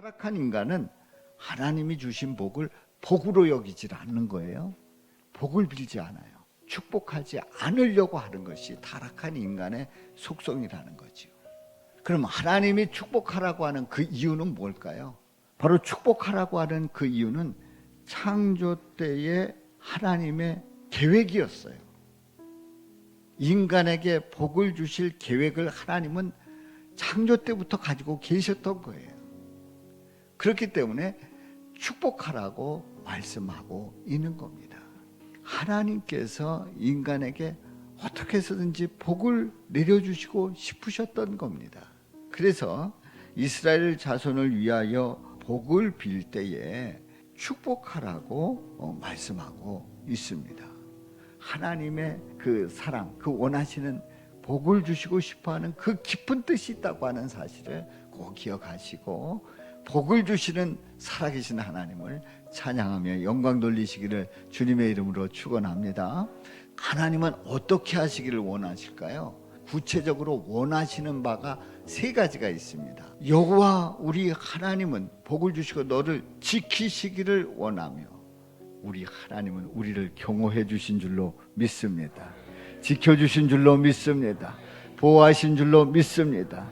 타락한 인간은 하나님이 주신 복을 복으로 여기질 않는 거예요. 복을 빌지 않아요. 축복하지 않으려고 하는 것이 타락한 인간의 속성이라는 거지요. 그럼 하나님이 축복하라고 하는 그 이유는 뭘까요? 바로 축복하라고 하는 그 이유는 창조 때의 하나님의 계획이었어요. 인간에게 복을 주실 계획을 하나님은 창조 때부터 가지고 계셨던 거예요. 그렇기 때문에 축복하라고 말씀하고 있는 겁니다. 하나님께서 인간에게 어떻게 해서든지 복을 내려주시고 싶으셨던 겁니다. 그래서 이스라엘 자손을 위하여 복을 빌 때에 축복하라고 말씀하고 있습니다. 하나님의 그 사랑, 그 원하시는 복을 주시고 싶어하는 그 깊은 뜻이 있다고 하는 사실을 꼭 기억하시고 복을 주시는 살아계신 하나님을 찬양하며 영광 돌리시기를 주님의 이름으로 축원합니다. 하나님은 어떻게 하시기를 원하실까요? 구체적으로 원하시는 바가 세 가지가 있습니다. 여호와 우리 하나님은 복을 주시고 너를 지키시기를 원하며, 우리 하나님은 우리를 경호해 주신 줄로 믿습니다. 지켜주신 줄로 믿습니다. 보호하신 줄로 믿습니다.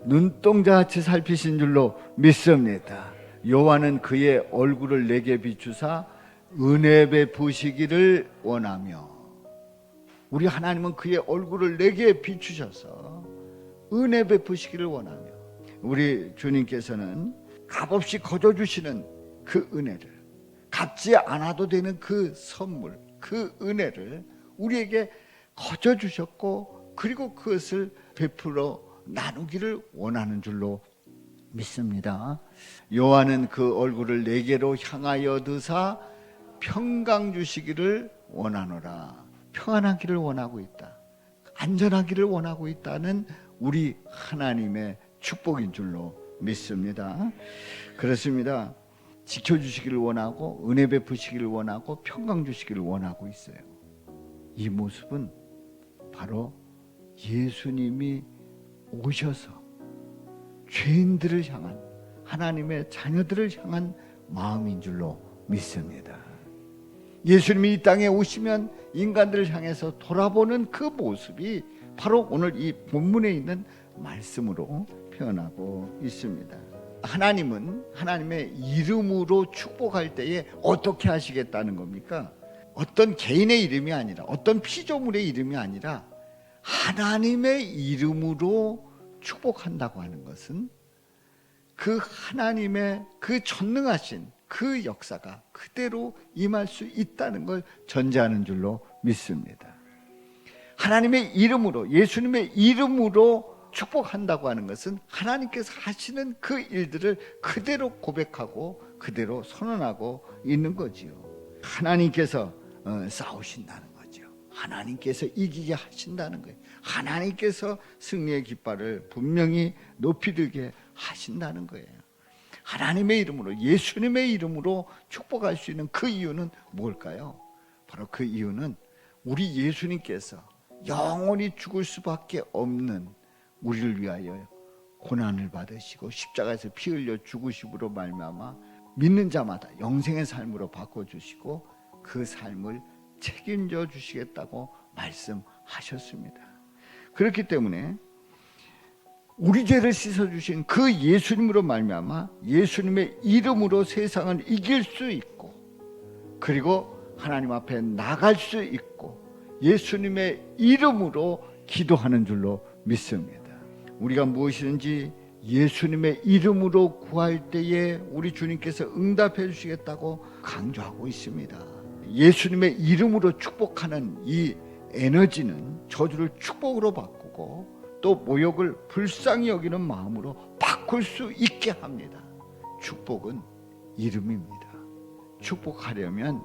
눈동자같이 살피신 줄로 믿습니다. 여호와는 그의 얼굴을 내게 비추사 은혜 베푸시기를 원하며, 우리 하나님은 그의 얼굴을 내게 비추셔서 은혜 베푸시기를 원하며, 우리 주님께서는 값없이 거저주시는 그 은혜를, 갚지 않아도 되는 그 선물, 그 은혜를 우리에게 거저주셨고, 그리고 그것을 베풀어 나누기를 원하는 줄로 믿습니다. 여호와는 그 얼굴을 내게로 향하여 드사 평강 주시기를 원하노라. 평안하기를 원하고 있다. 안전하기를 원하고 있다는 우리 하나님의 축복인 줄로 믿습니다. 그렇습니다. 지켜주시기를 원하고 은혜 베푸시기를 원하고 평강 주시기를 원하고 있어요. 이 모습은 바로 예수님이 오셔서 죄인들을 향한, 하나님의 자녀들을 향한 마음인 줄로 믿습니다. 예수님이 이 땅에 오시면 인간들을 향해서 돌아보는 그 모습이 바로 오늘 이 본문에 있는 말씀으로 표현하고 있습니다. 하나님은 하나님의 이름으로 축복할 때에 어떻게 하시겠다는 겁니까? 어떤 개인의 이름이 아니라, 어떤 피조물의 이름이 아니라 하나님의 이름으로 축복한다고 하는 것은 그 하나님의 그 전능하신 그 역사가 그대로 임할 수 있다는 걸 전제하는 줄로 믿습니다. 하나님의 이름으로, 예수님의 이름으로 축복한다고 하는 것은 하나님께서 하시는 그 일들을 그대로 고백하고 그대로 선언하고 있는 거지요. 하나님께서 싸우신다는 거죠. 하나님께서 이기게 하신다는 거예요. 하나님께서 승리의 깃발을 분명히 높이 들게 하신다는 거예요. 하나님의 이름으로, 예수님의 이름으로 축복할 수 있는 그 이유는 뭘까요? 바로 그 이유는 우리 예수님께서 영원히 죽을 수밖에 없는 우리를 위하여 고난을 받으시고 십자가에서 피 흘려 죽으심으로 말미암아 믿는 자마다 영생의 삶으로 바꿔주시고 그 삶을 책임져 주시겠다고 말씀하셨습니다. 그렇기 때문에 우리 죄를 씻어주신 그 예수님으로 말미암아 예수님의 이름으로 세상을 이길 수 있고, 그리고 하나님 앞에 나갈 수 있고, 예수님의 이름으로 기도하는 줄로 믿습니다. 우리가 무엇이든지 예수님의 이름으로 구할 때에 우리 주님께서 응답해 주시겠다고 강조하고 있습니다. 예수님의 이름으로 축복하는 이 에너지는 저주를 축복으로 바꾸고 또 모욕을 불쌍히 여기는 마음으로 바꿀 수 있게 합니다. 축복은 이름입니다. 축복하려면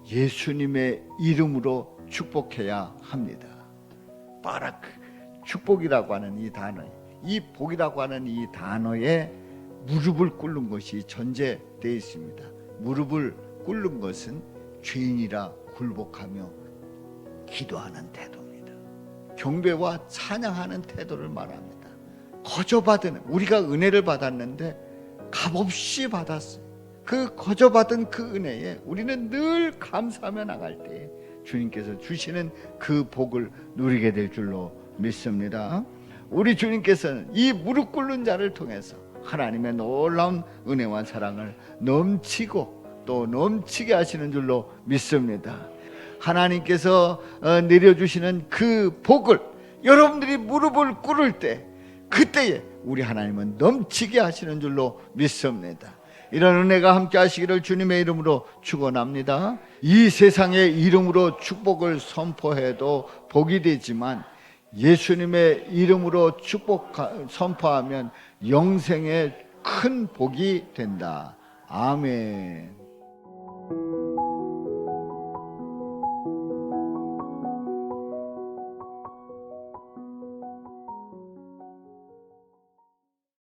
예수님의 이름으로 축복해야 합니다. 바라크, 축복이라고 하는 이 단어, 이 복이라고 하는 이 단어에 무릎을 꿇는 것이 전제되어 있습니다. 무릎을 꿇는 것은 죄인이라 굴복하며 기도하는 태도입니다. 경배와 찬양하는 태도를 말합니다. 거저받은, 우리가 은혜를 받았는데 값없이 받았어요. 그 거저받은 그 은혜에 우리는 늘 감사하며 나갈 때 주님께서 주시는 그 복을 누리게 될 줄로 믿습니다. 우리 주님께서는 이 무릎 꿇는 자를 통해서 하나님의 놀라운 은혜와 사랑을 넘치고 또 넘치게 하시는 줄로 믿습니다. 하나님께서 내려주시는 그 복을 여러분들이 무릎을 꿇을 때 그때에 우리 하나님은 넘치게 하시는 줄로 믿습니다. 이런 은혜가 함께 하시기를 주님의 이름으로 축원합니다. 이 세상의 이름으로 축복을 선포해도 복이 되지만 예수님의 이름으로 축복 선포하면 영생의 큰 복이 된다. 아멘.